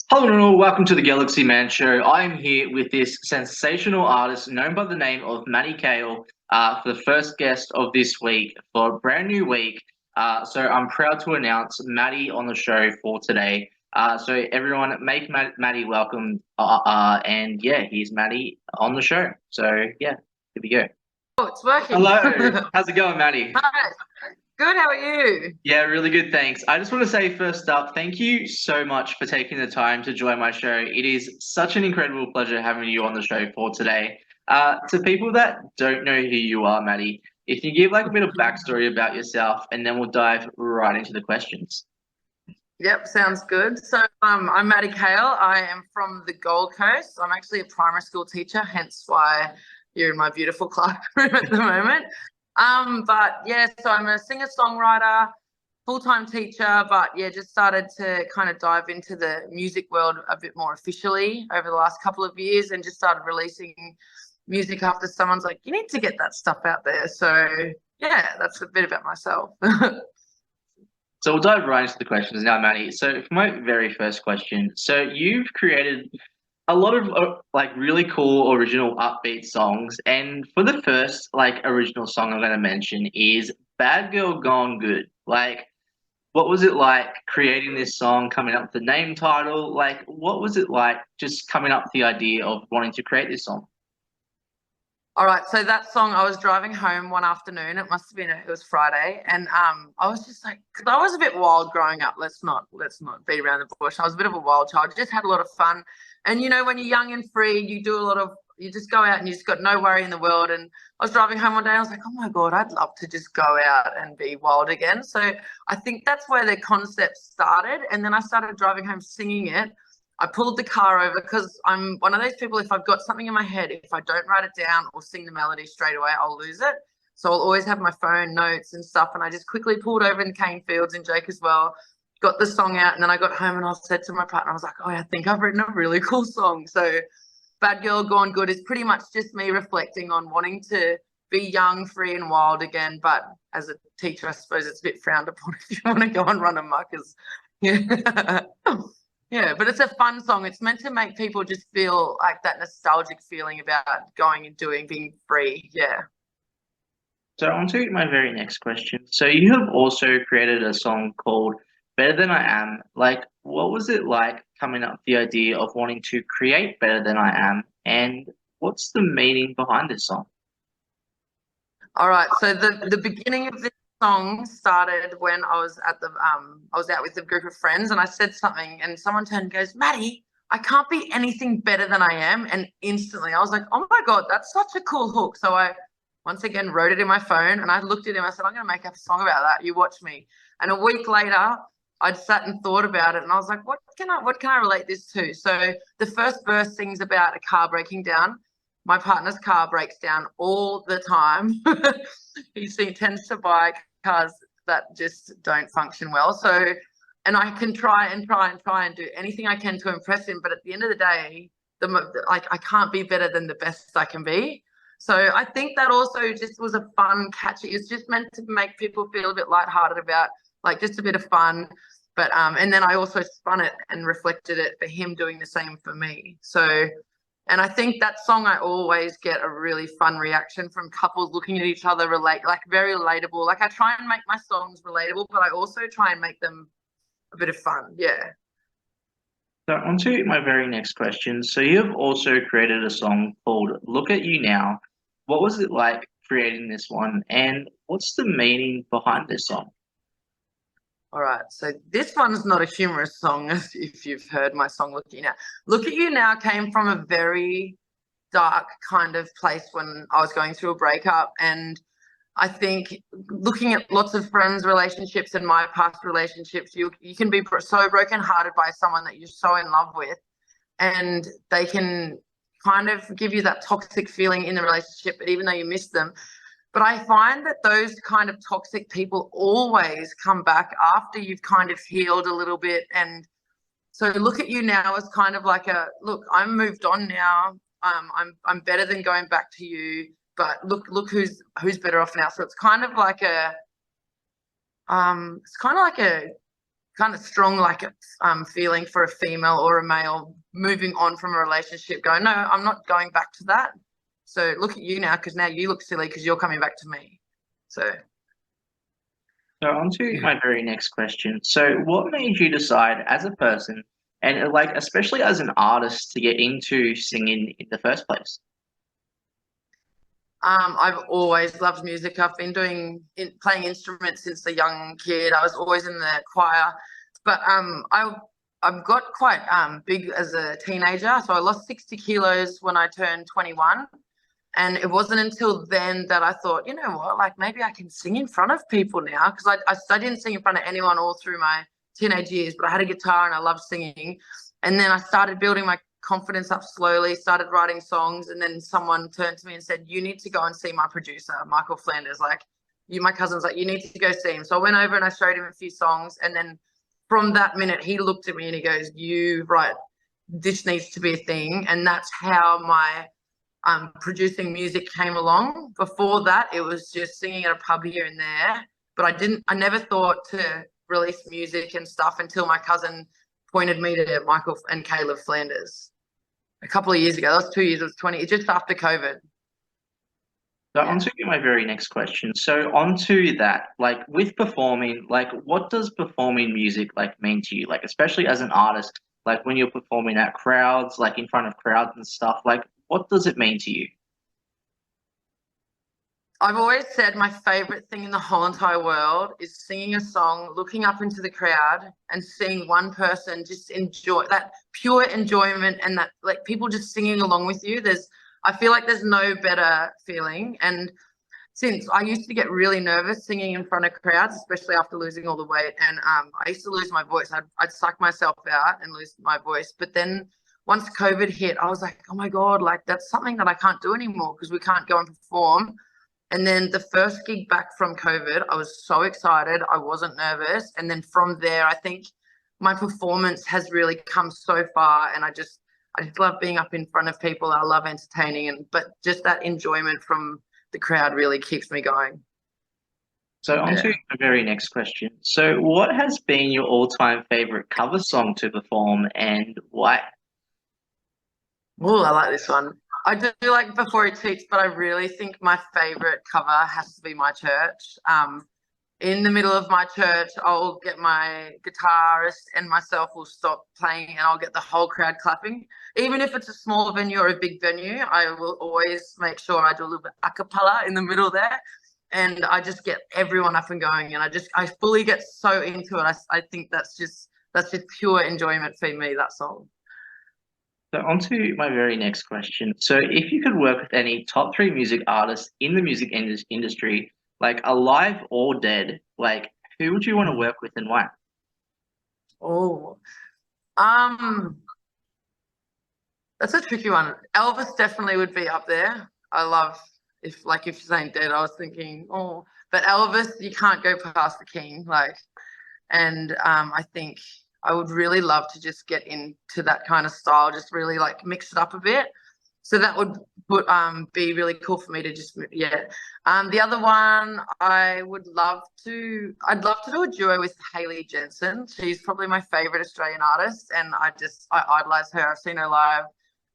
Hello and all, welcome to the Galaxy Man Show. I am here with this sensational artist known by the name of Maddie Cail for the first guest of this week for a brand new week. So I'm proud to announce Maddie on the show for today. So everyone, make Maddie welcome. And yeah, here's Maddie on the show. So yeah, here we go. Oh, it's working. Hello, how's it going, Maddie? Hi. Good, how are you? Yeah, really good, thanks. I just want to say first up, thank you so much for taking the time to join my show. It is such an incredible pleasure having you on the show for today. To people that don't know who you are, Maddie, if you give like a bit of backstory about yourself, and then we'll dive right into the questions. Yep, sounds good. So I'm Maddie Cail. I am from the Gold Coast. I'm actually a primary school teacher, hence why you're in my beautiful classroom at the moment. But yeah, so I'm a singer-songwriter, full-time teacher, but yeah, just started to kind of dive into the music world a bit more officially over the last couple of years and just started releasing music after someone's like, you need to get that stuff out there. So yeah, that's a bit about myself. So we'll dive right into the questions now, Maddie. So for my very first question, so you've created a lot of like really cool original upbeat songs, and for the first like original song I'm going to mention is "Bad Girl Gone Good." Like, what was it like creating this song, coming up with the name title? Like, what was it like just coming up with the idea of wanting to create this song? All right, so that song, I was driving home one afternoon. It must have been it was Friday, and I was just like, because I was a bit wild growing up. Let's not beat around the bush. I was a bit of a wild child. I just had a lot of fun, and you know, when you're young and free, you just go out and you just got no worry in the world. And I was driving home one day, and I was like, oh my god, I'd love to just go out and be wild again. So I think that's where the concept started, and then I started driving home singing it. I pulled the car over because I'm one of those people, if I've got something in my head, if I don't write it down or sing the melody straight away, I'll lose it. So I'll always have my phone notes and stuff. And I just quickly pulled over in Cane Fields and Jake as well, got the song out. And then I got home and I said to my partner, I was like, oh, I think I've written a really cool song. So Bad Girl Gone Good is pretty much just me reflecting on wanting to be young, free and wild again. But as a teacher, I suppose it's a bit frowned upon if you want to go and run amok. Yeah. Yeah, but it's a fun song. It's meant to make people just feel like that nostalgic feeling about going and doing, being free. Yeah. So on to my very next question. So you have also created a song called Better Than I Am. Like, what was it like coming up with the idea of wanting to create Better Than I Am? And what's the meaning behind this song? All right. So the beginning of this song started when I was at I was out with a group of friends and I said something and someone turned and goes, Maddie, I can't be anything better than I am. And instantly I was like, oh my God, that's such a cool hook. So I once again wrote it in my phone and I looked at him. I said, I'm going to make up a song about that. You watch me. And a week later, I'd sat and thought about it and I was like, what can I relate this to? So the first verse sings about a car breaking down. My partner's car breaks down all the time. He tends to buy cars that just don't function well. So, and I can try and do anything I can to impress him. But at the end of the day, I can't be better than the best I can be. So I think that also just was a fun, catchy. It's just meant to make people feel a bit lighthearted about like just a bit of fun. But and then I also spun it and reflected it for him doing the same for me. So, and I think that song, I always get a really fun reaction from couples looking at each other, like very relatable. Like I try and make my songs relatable, but I also try and make them a bit of fun. Yeah. So on to my very next question. So you have also created a song called Look at You Now. What was it like creating this one? And what's the meaning behind this song? All right. So this one's not a humorous song, if you've heard my song Look at You Now. Look at You Now came from a very dark kind of place when I was going through a breakup. And I think looking at lots of friends' relationships and my past relationships, you can be so brokenhearted by someone that you're so in love with, and they can kind of give you that toxic feeling in the relationship, but even though you miss them. But I find that those kind of toxic people always come back after you've kind of healed a little bit. And so Look at You Now is kind of like a, look, I'm moved on now. I'm better than going back to you. But look who's better off now. So it's kind of like a kind of strong like feeling for a female or a male moving on from a relationship, going, no, I'm not going back to that. So look at you now, because now you look silly because you're coming back to me. So on to my very next question. So what made you decide as a person and like especially as an artist to get into singing in the first place? I've always loved music. I've been playing instruments since a young kid. I was always in the choir, but I've got quite big as a teenager. So I lost 60 kilos when I turned 21. And it wasn't until then that I thought, you know what, like maybe I can sing in front of people now. Because I didn't sing in front of anyone all through my teenage years, but I had a guitar and I loved singing. And then I started building my confidence up slowly, started writing songs. And then someone turned to me and said, you need to go and see my producer, Michael Flanders. Like, my cousin's like, you need to go see him. So I went over and I showed him a few songs. And then from that minute, he looked at me and he goes, this needs to be a thing. And that's how my producing music came along. Before that, it was just singing at a pub here and there. But I never thought to release music and stuff until my cousin pointed me to Michael and Cail Flanders a couple of years ago. That was 2 years, it was 20, just after COVID. So on to my very next question. So onto that, like with performing, like what does performing music like mean to you? Like especially as an artist, like when you're performing at crowds, like in front of crowds and stuff, like what does it mean to you? I've always said my favorite thing in the whole entire world is singing a song, looking up into the crowd and seeing one person just enjoy that pure enjoyment, and that like people just singing along with you. I feel like there's no better feeling. And since I used to get really nervous singing in front of crowds, especially after losing all the weight, and I used to lose my voice. I'd suck myself out and lose my voice. But then once COVID hit, I was like, oh my God, like that's something that I can't do anymore because we can't go and perform. And then the first gig back from COVID, I was so excited. I wasn't nervous. And then from there, I think my performance has really come so far. And I just love being up in front of people. I love entertaining, but just that enjoyment from the crowd really keeps me going. So on to the very next question. So what has been your all-time favorite cover song to perform and why? Oh, I like this one. I do like Before It Cheats, but I really think my favorite cover has to be My Church. In the middle of My Church, I'll get my guitarist and myself will stop playing and I'll get the whole crowd clapping. Even if it's a small venue or a big venue, I will always make sure I do a little bit a cappella in the middle there. And I just get everyone up and going, and I fully get so into it. I think that's just pure enjoyment for me, that song. So on to my very next question. So if you could work with any top three music artists in the music industry, like alive or dead, like who would you want to work with and why? Oh, that's a tricky one. Elvis definitely would be up there. I love if you're saying dead, I was thinking, oh, but Elvis, you can't go past the king. And I think I would really love to just get into that kind of style, just really like mix it up a bit. So that would be really cool for me to just, yeah. The other one I'd love to do a duo with Hayley Jensen. She's probably my favorite Australian artist, and I idolize her. I've seen her live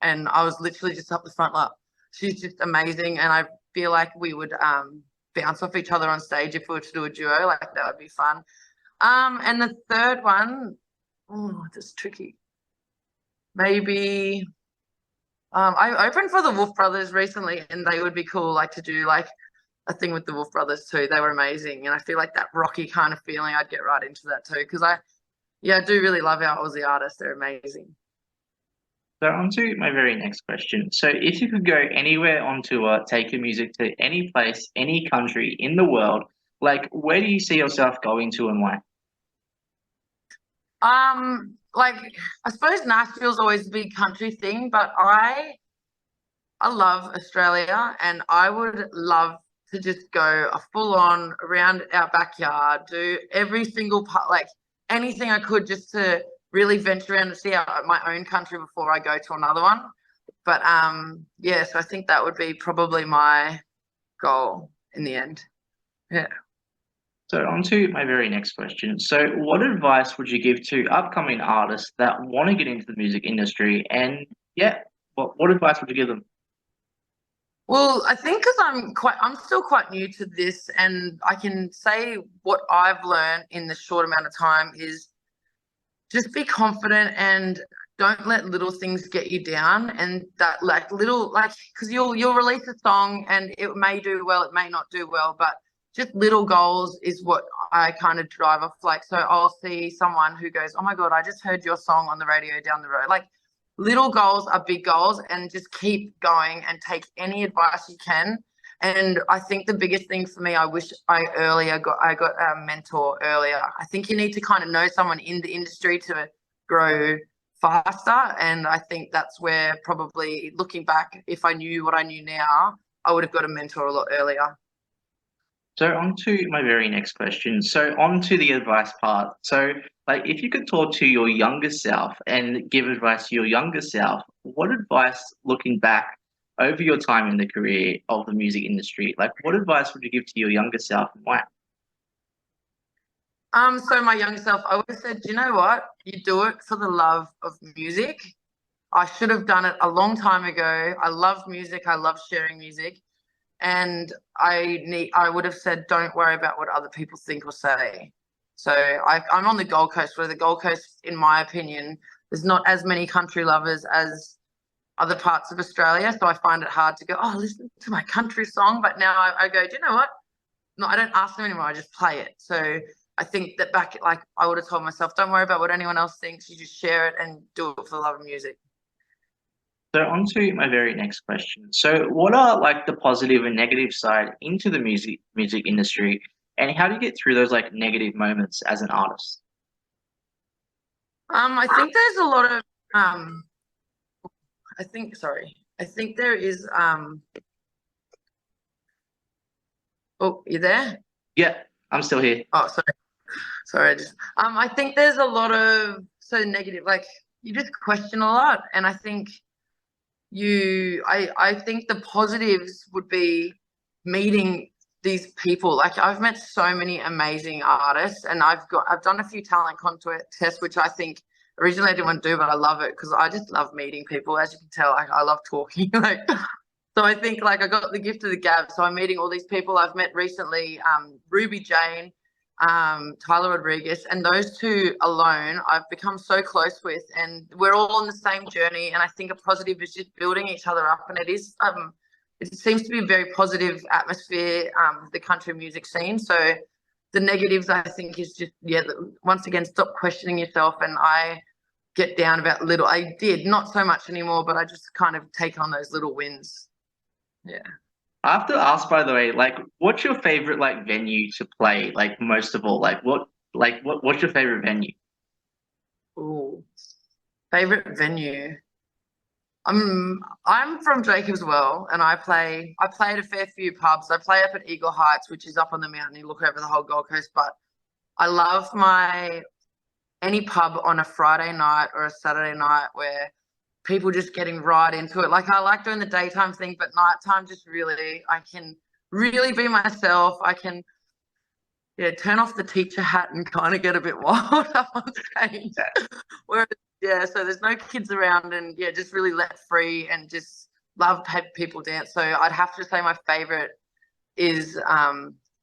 and I was literally just up the front like, she's just amazing. And I feel like we would bounce off each other on stage if we were to do a duo, like that would be fun. And the third one, oh, that's tricky. Maybe I opened for the Wolf Brothers recently, and they would be cool, like to do like a thing with the Wolf Brothers too. They were amazing, and I feel like that rocky kind of feeling, I'd get right into that too, because I do really love our Aussie artists. They're amazing. So on to my very next question. So if you could go anywhere on tour, take your music to any place, any country in the world, like where do you see yourself going to and why? Like I suppose Nashville's always a big country thing, but I love Australia, and I would love to just go a full on around our backyard, do every single part, like anything I could, just to really venture around and see my own country before I go to another one. But yeah, so I think that would be probably my goal in the end. Yeah. So on to my very next question. So what advice would you give to upcoming artists that want to get into the music industry? And yeah, what advice would you give them? Well, I think because I'm still quite new to this, and I can say what I've learned in the short amount of time is just be confident and don't let little things get you down. And that like little like because you'll release a song and it may do well, it may not do well, but just little goals is what I kind of drive off. Like, so I'll see someone who goes, "Oh my God, I just heard your song on the radio down the road." Like, little goals are big goals, and just keep going and take any advice you can. And I think the biggest thing for me, I wish I got a mentor earlier. I think you need to kind of know someone in the industry to grow faster. And I think that's where, probably looking back, if I knew what I knew now, I would have got a mentor a lot earlier. So on to my very next question. So on to the advice part. So like if you could talk to your younger self and give advice to your younger self, what advice looking back over your time in the career of the music industry, like what advice would you give to your younger self and why? So my younger self, I would have said, you know what? You do it for the love of music. I should have done it a long time ago. I love music. I love sharing music. And I would have said, don't worry about what other people think or say. So I'm on the Gold Coast, where the Gold Coast, in my opinion, there's not as many country lovers as other parts of Australia. So I find it hard to go, oh, listen to my country song. But now I go, do you know what? No, I don't ask them anymore. I just play it. So I think that back, like, I would have told myself, don't worry about what anyone else thinks. You just share it and do it for the love of music. So on to my very next question. So what are like the positive and negative side into the music industry and how do you get through those like negative moments as an artist? I think there's a lot of I think there is oh, you there? Yeah, I'm still here. Oh, sorry, I just I think there's a lot of so negative, like you just question a lot. And I think I think the positives would be meeting these people. Like, I've met so many amazing artists, and I've done a few talent contests, which I think originally I didn't want to do, but I love it because I just love meeting people. As you can tell, I love talking. Like, so I think like I got the gift of the gab. So I'm meeting all these people I've met recently, Ruby Jane, Tyler Rodriguez, and those two alone I've become so close with, and we're all on the same journey. And I think a positive is just building each other up, and it seems to be a very positive atmosphere, the country music scene. So the negatives, I think, is just, yeah, once again, stop questioning yourself. And I get down about little, I did not so much anymore, but I just kind of take on those little wins. Yeah. I have to ask, by the way, like, what's your favorite like venue to play? Like, most of all, what's your favorite venue? Ooh, favorite venue. I'm from Drake as well, and I play at a fair few pubs. I play up at Eagle Heights, which is up on the mountain. You look over the whole Gold Coast. But I love any pub on a Friday night or a Saturday night where people just getting right into it. Like, I like doing the daytime thing, but nighttime just really, I can really be myself. I can, yeah, turn off the teacher hat and kind of get a bit wild up on stage. Whereas, yeah, so there's no kids around, and yeah, just really let free and just love people dance. So I'd have to say my favorite is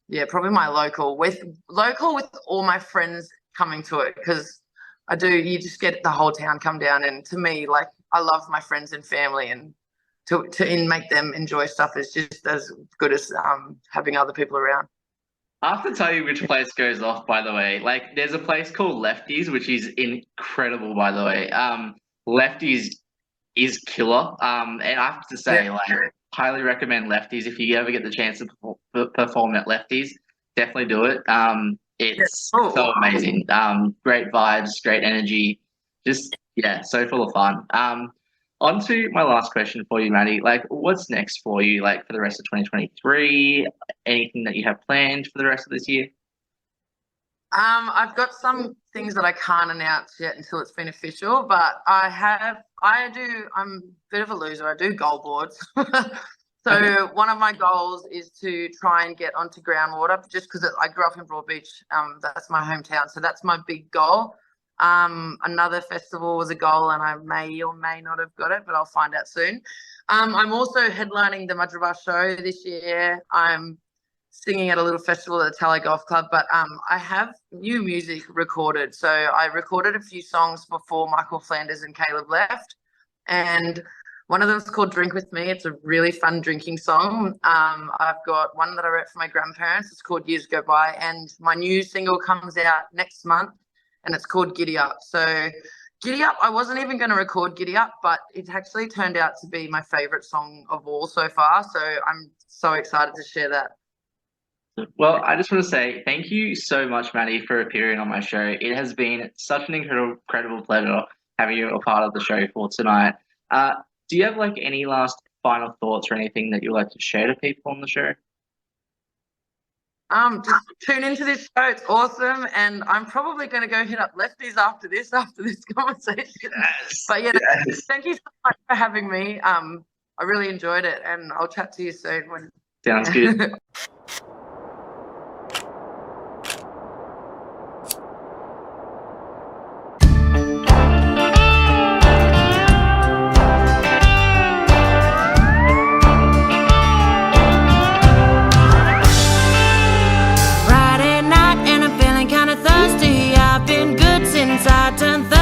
yeah, probably my local with all my friends coming to it, because you just get the whole town come down. And to me, like, I love my friends and family, and to make them enjoy stuff is just as good as having other people around. I have to tell you which place goes off, by the way. Like, there's a place called Lefties, which is incredible, by the way. Lefties is killer. And I have to say, like, highly recommend Lefties if you ever get the chance to perform at Lefties. Definitely do it. It's so amazing. Great vibes, great energy. Just, yeah, so full of fun. On to my last question for you, Maddie. Like, what's next for you, like, for the rest of 2023? Anything that you have planned for the rest of this year? I've got some things that I can't announce yet until it's been official, but I'm a bit of a loser. I do goal boards. So Okay. one of my goals is to try and get onto groundwater, just because I grew up in Broadbeach. That's my hometown, so that's my big goal. Another festival was a goal, and I may or may not have got it, but I'll find out soon. I'm also headlining the Madriba show this year. I'm singing at a little festival at the Tallow Golf Club, but I have new music recorded. So I recorded a few songs before Michael Flanders and Caleb left, and one of them is called Drink With Me. It's a really fun drinking song. I've got one that I wrote for my grandparents. It's called Years Go By. And my new single comes out next month, and it's called Giddy Up. So Giddy Up, I wasn't even going to record Giddy Up, but it actually turned out to be my favourite song of all so far. So I'm so excited to share that. Well, I just want to say thank you so much, Maddie, for appearing on my show. It has been such an incredible pleasure having you a part of the show for tonight. Do you have like any last final thoughts or anything that you'd like to share to people on the show? Just tune into this show. It's awesome, and I'm probably going to go hit up Lefties after this conversation. Yes. But yeah, Yes. thank you so much for having me. I really enjoyed it, and I'll chat to you soon. Sounds good. Friday night and I'm feeling kinda thirsty. I've been good since I turned 30.